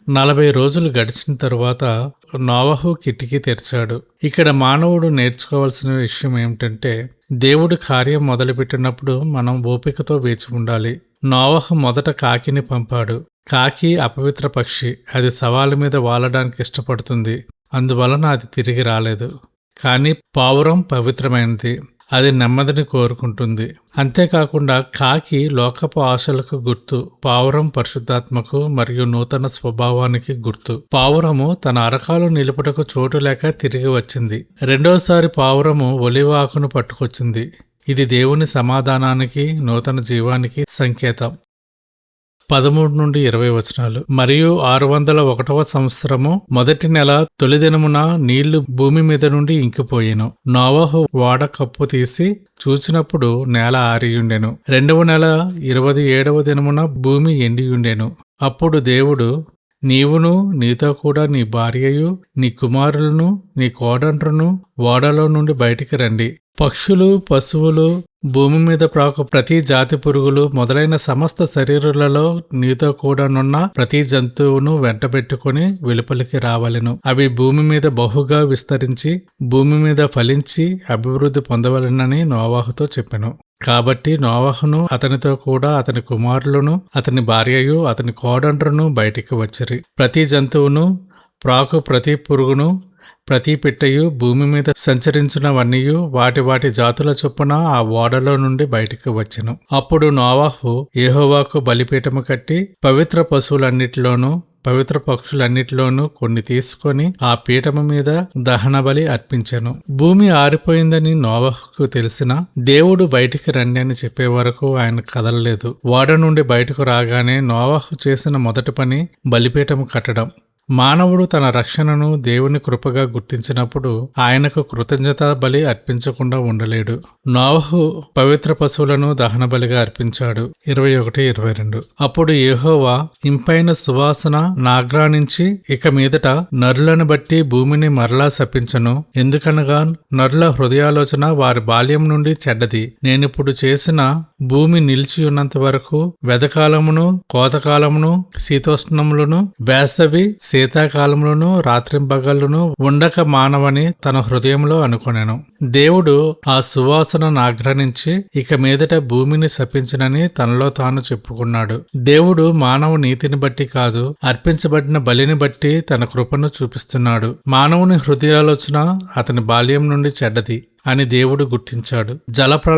40 రోజులు గడిచిన తరువాత నోవహు కిటికీ తెరిచాడు. ఇక్కడ మానవుడు నేర్చుకోవాల్సిన విషయం ఏమిటంటే, దేవుడు కార్యం మొదలుపెట్టినప్పుడు మనం ఓపికతో వేచి ఉండాలి. నోవహు మొదట కాకిని పంపాడు. కాకి అపవిత్ర పక్షి. అది సవాలు మీద వాలడానికి ఇష్టపడుతుంది. అందువలన అది తిరిగి రాలేదు. కానీ పావురం పవిత్రమైనది. అది నెమ్మదిని కోరుకుంటుంది. అంతేకాకుండా కాకి లోకపు ఆశలకు గుర్తు, పావురం పరిశుద్ధాత్మకు మరియు నూతన స్వభావానికి గుర్తు. పావురము తన అరకాలు నిలుపుటకు చోటు లేక తిరిగి వచ్చింది. రెండోసారి పావురము ఒలివ ఆకును పట్టుకొచ్చింది. ఇది దేవుని సమాధానానికి, నూతన జీవానికి సంకేతం. 13 నుండి 20 వచనాలు. మరియు 601వ సంవత్సరము మొదటి నెల తొలి దినమున నీళ్లు భూమి మీద నుండి ఇంకిపోయెను. నోవహు ఓడ కప్పు తీసి చూచినప్పుడు నేల ఆరియుండెను. 2వ నెల 27వ దినమున భూమి ఎండియుండెను. అప్పుడు దేవుడు, నీవును నీతో కూడా నీ భార్యయు నీ కుమారులను నీ కోడండ్రును ఓడలో నుండి బయటికి రండి. పక్షులు, పశువులు, భూమి మీద ప్రాకు ప్రతి జాతి పురుగులు మొదలైన సమస్త శరీరులలో నీతో కూడానున్న ప్రతి జంతువును వెంటబెట్టుకుని వెలుపలికి రావలెను. అవి భూమి మీద బహుగా విస్తరించి భూమి మీద ఫలించి అభివృద్ధి పొందవలెనని నోవహుతో చెప్పెను. కాబట్టి నోవహును అతనితో కూడా అతని కుమారులను అతని భార్యయు అతని కోడండ్రును బయటికి వచ్చిరి. ప్రతి జంతువును, ప్రాకు ప్రతి పురుగును, ప్రతి పిట్టయు, భూమి మీద సంచరించునవన్నీయు వాటి వాటి జాతుల చొప్పున ఆ ఓడలో నుండి బయటికి వచ్చెను. అప్పుడు నోవహు యెహోవాకు బలిపీఠము కట్టి పవిత్ర పశువులన్నిటిలోనూ పవిత్ర పక్షులన్నిటిలోనూ కొన్ని తీసుకొని ఆ పీఠము మీద దహనబలి అర్పించెను. భూమి ఆరిపోయిందని నోవహుకు తెలిసిన దేవుడు బయటికి రండి అని చెప్పే వరకు ఆయన కదలలేదు. ఓడ నుండి బయటకు రాగానే నోవహు చేసిన మొదటి పని బలిపీఠము కట్టడం. మానవుడు తన రక్షణను దేవుని కృపగా గుర్తించినప్పుడు ఆయనకు కృతజ్ఞతా బలి అర్పించకుండా ఉండలేడు. నోవహు పవిత్ర పశువులను దహన బలిగా అర్పించాడు. 21-22. అప్పుడు యెహోవా ఇంపైన సువాసన నాగ్రానించి, ఇక మీదట నరులను బట్టి భూమిని మరలా శపించను. ఎందుకనగా నరుల హృదయాలోచన వారి బాల్యం నుండి చెడ్డది. నేనిప్పుడు చేసిన భూమి నిలిచియున్నంత వరకు వెదకాలమును, కోతకాలమును, శీతోష్ణములను, వేసవి శీతాకాలములను, రాత్రింబగళ్ళును ఉండక మానవని తన హృదయంలో అనుకొనెను. దేవుడు ఆ సువాసన నాగ్రహించి ఇక మీదట భూమిని శపించనని తనలో తాను చెప్పుకున్నాడు. దేవుడు మానవ నీతిని బట్టి కాదు, అర్పించబడిన బలిని బట్టి తన కృపను చూపిస్తున్నాడు. మానవుని హృదయాలోచన అతని బాల్యం నుండి చెడ్డది అని దేవుడు గుర్తించాడు. జలప్రళయం